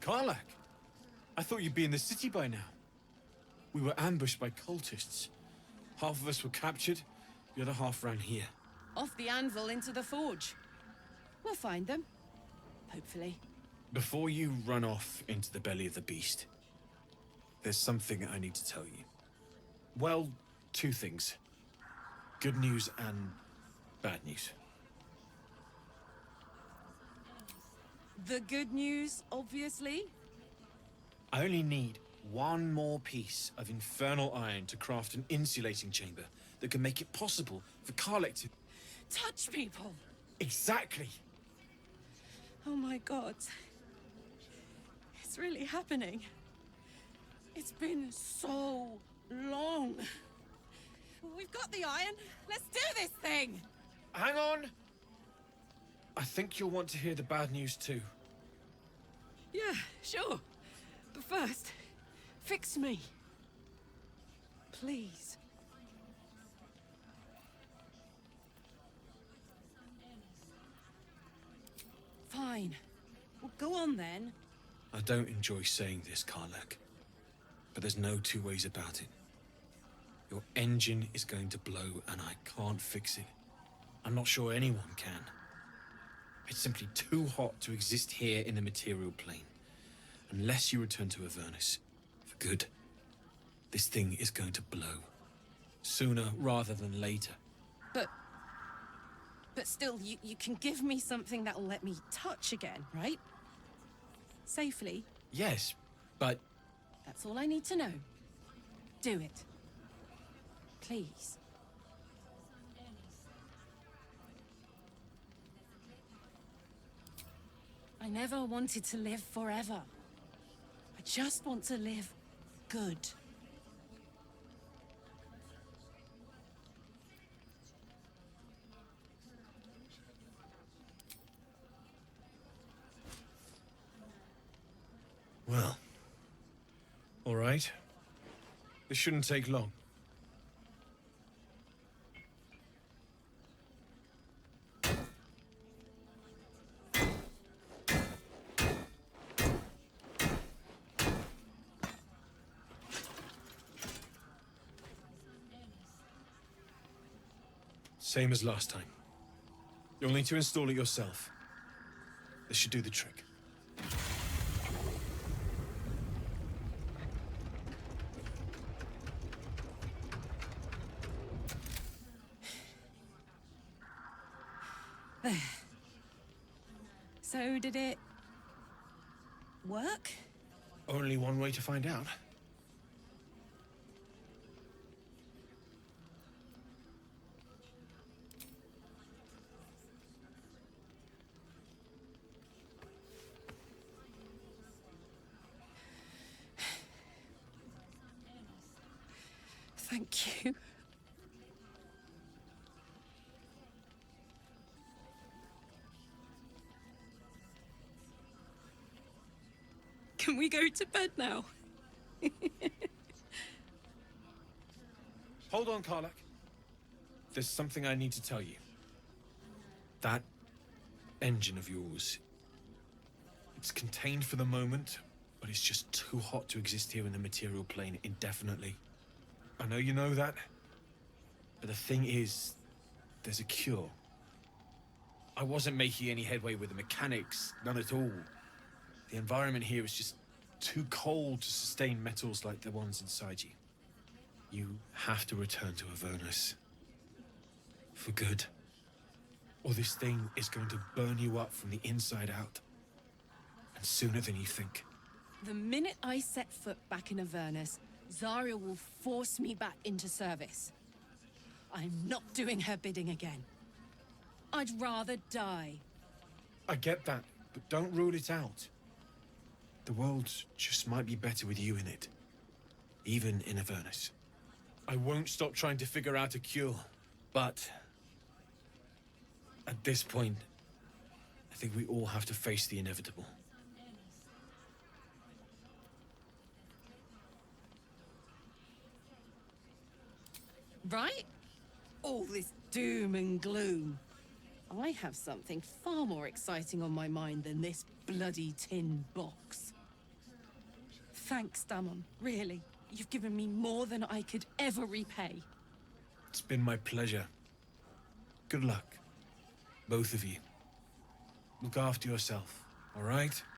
Karlach! I thought you'd be in the city by now. We were ambushed by cultists. Half of us were captured, the other half ran here. Off the anvil into the forge. We'll find them. Hopefully. Before you run off into the belly of the beast, there's something I need to tell you. Well, two things. Good news and bad news. The good news, obviously. I only need one more piece of infernal iron to craft an insulating chamber that can make it possible for Karlach to... Touch people! Exactly! Oh my god. It's really happening. It's been so long. We've got the iron. Let's do this thing! Hang on! I think you'll want to hear the bad news too. Yeah, sure. But first, fix me. Please. Fine. Well, go on then. I don't enjoy saying this, Karlach, but there's no two ways about it. Your engine is going to blow and I can't fix it. I'm not sure anyone can. It's simply too hot to exist here in the material plane. Unless you return to Avernus, for good, this thing is going to blow. Sooner rather than later. But still, you can give me something that'll let me touch again, right? Safely. Yes, but... That's all I need to know. Do it. Please. I never wanted to live forever. I just want to live good. Well, all right. This shouldn't take long. Same as last time. You'll need to install it yourself. This should do the trick. There. So did it work? Only one way to find out. Thank you. Can we go to bed now? Hold on, Karlach. There's something I need to tell you. That engine of yours, it's contained for the moment, but it's just too hot to exist here in the material plane indefinitely. I know you know that, but the thing is, there's a cure. I wasn't making any headway with the mechanics, none at all. The environment here is just too cold to sustain metals like the ones inside you. You have to return to Avernus. For good. Or this thing is going to burn you up from the inside out. And sooner than you think. The minute I set foot back in Avernus, Zarya will force me back into service. I'm not doing her bidding again. I'd rather die. I get that, but don't rule it out. The world just might be better with you in it. Even in Avernus. I won't stop trying to figure out a cure, but... at this point, I think we all have to face the inevitable. Right? All this doom and gloom. I have something far more exciting on my mind than this bloody tin box. Thanks, Dammon. Really. You've given me more than I could ever repay. It's been my pleasure. Good luck, both of you. Look after yourself, all right?